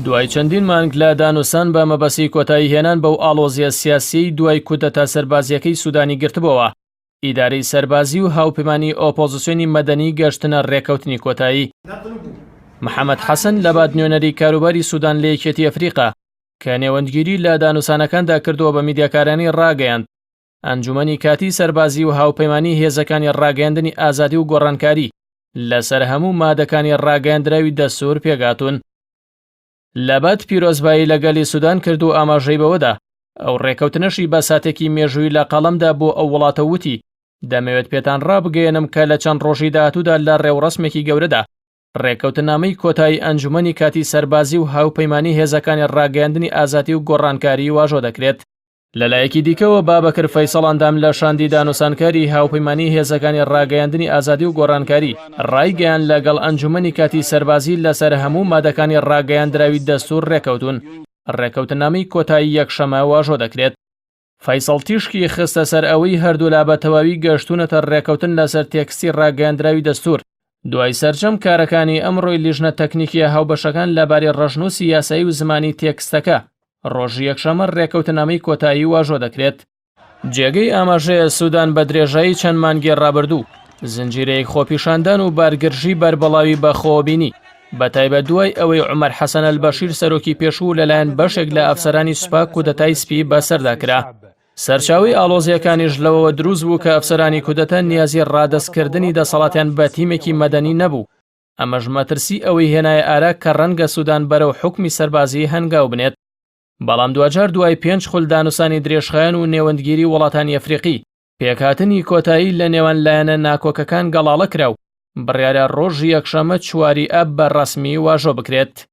دوای چەندین مانگ لە دانوسان بە مەبەستی کۆتایی هێنان بەو ئاڵۆزیە سیاسی دوای کودەتا سەربازیەکەی سوودانی گرتبەوە، ئیدارەی سەربازی و هاوپەیمانی ئۆپۆزیسیۆنی مەدەنی گەشتنە ڕێکەوتنی کۆتایی. محەممەد حەسەن لە باد نوێنەری کاروباری سوودان لە یەکێتی ئەفریقا کە نێوەندگیری لە دانوسانەکاندا کردووە بە میدیاکارانی ڕاگەیاند ئەنجومەنی کاتی سەربازی و هاوپەیمانی هێزەکانی ڕاگەیاندنی ئازادی و گۆڕانکاری لەسەر هەموو مادەکانی ڕاگەیاندراوی دەستوور پێگاتون. لەبەت پیرۆزبایی لەگەلی سوودان کرد و ئاماژەی بەوەدا ئەو ڕێکەوتنەشی بە ساتێکی مێژووی لە قەڵەمدا بۆ ئەو وڵاتە وتی دەمەوێت پێتان ڕابگەێنم کە لە چەند ڕۆژی داهاتوودا لە ڕێوڕسمێکی گەورەدا ڕێکەوتنامەی کۆتایی ئەنجومەنی کاتی سەربازی و هاوپەیمانی هێزەکانی ڕاگەیاندنی ئازادی و گۆڕانکاری واژۆ دەکرێت. لەلایەکی دیکەوە بابەکر فەیسەڵاندام لە شاندی دانوسانکاری هاوپەیمانی هێزەکانی ڕاگەیاندنی ئازادی و گۆڕانکاری ڕایگەیان لەگەڵ ئەنجومەنی کاتی سەربازی لەسەر هەموو مادەکانی ڕاگەیاندراوی دەستوور ڕێکەوتون. ڕێکەوتنامەی کۆتایی یەکشەمە واژۆ دەکرێت. فەیسەڵ تیشکی خستە سەر ئەوەی هەردوو لا بە تەواوی گەشتونەتە ڕێکەوتن لەسەر تێکستی ڕاگەیاندراوی دەستوور. دوای سەرجەم کارەکانی ئەمڕۆی لیژنە تەکنیکیە هاوبەشەکان لەبارەی ڕەشنووسی یاسایی و زمانی تێکستەکە ڕۆژی یەکشەمە ڕێکەوتنامەی کۆتایی واژۆ دەکرێت. جێگەی ئاماژەیە سوودان بە درێژایی چەند مانگی ڕابردوو زنجیرەیەک خۆپیشاندان و بارگرژی بەربەڵاوی بەخۆبینی بەتایبەت دوای ئەوەی عومەر حەسەن ئەلبەشیر سەرۆکی پێشوو لەلایەن بەشێک لە ئەفسەرانی سوپا کودەتای سپی بەسەرداکرا. سەرچاوی ئاڵۆزیەکانیش لەوەوە دروست بوو کە ئەفسەرانی کودەتە نیازی ڕادەستکردنی دەسەڵاتیان بە تیمێکی مەدەنی نەبوو. ئەمەش مەترسی ئەوەی هێنایە ئارا کە ڕەنگە سوودان بەرەو حوکمی سەربازی هەنگاو بنێت. بەڵام دوجار دوای 5 خول دانوسانی درێژخایەن و نێوەندگیری وڵاتانی ئەفریقی پێکهاتنی کۆتایی لە نێوان لایەنە ناکۆکەکان گەڵاڵە کرا و بڕیارە ڕۆژی یەکشەمە 4 ئاب بە ڕەسمی واژۆ بکرێت.